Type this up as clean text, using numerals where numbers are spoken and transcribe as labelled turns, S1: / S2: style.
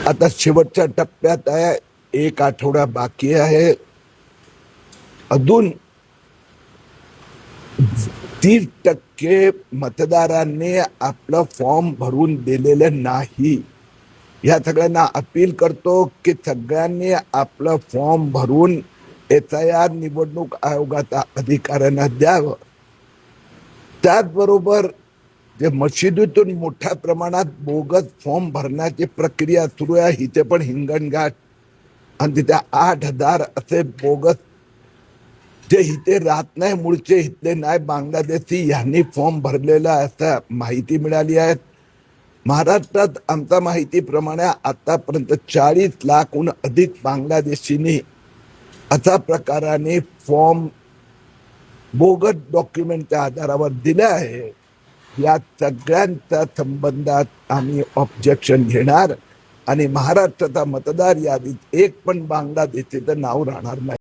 S1: आता शेवटच्या टप्प्यात आहे, एक आठवडा बाकी आहे. अजून 30% मतदारांनी आपलं फॉर्म भरून दिलेलं नाही. या सगळ्यांना अपील करतो की सगळ्यांनी आपलं फॉर्म भरून SIR निवडणूक आयोगाच्या अधिकाऱ्यांना द्यावं. त्याचबरोबर जे मशिदीतून मोठ्या प्रमाणात बोगस फॉर्म भरण्याची प्रक्रिया सुरू आहे, इथे पण हिंगणघाट आणि तिथे 8,000 असे बोगस जे इथे राहत नाही, मूळचे इथले नाही, बांगलादेशी यांनी फॉर्म भरलेला असं माहिती मिळाली आहे. महाराष्ट्रात आमच्या माहितीप्रमाणे आतापर्यंत 40 लाखहून अधिक बांगलादेशींनी अशा प्रकाराने फॉर्म बोगस डॉक्युमेंटच्या आधारावर दिले आहे. या सगळ्यांच्या संबंधात आम्ही ऑब्जेक्शन घेणार आणि महाराष्ट्राच्या मतदार यादीत एक पण बांगलादेशीचं नाव राहणार नाही.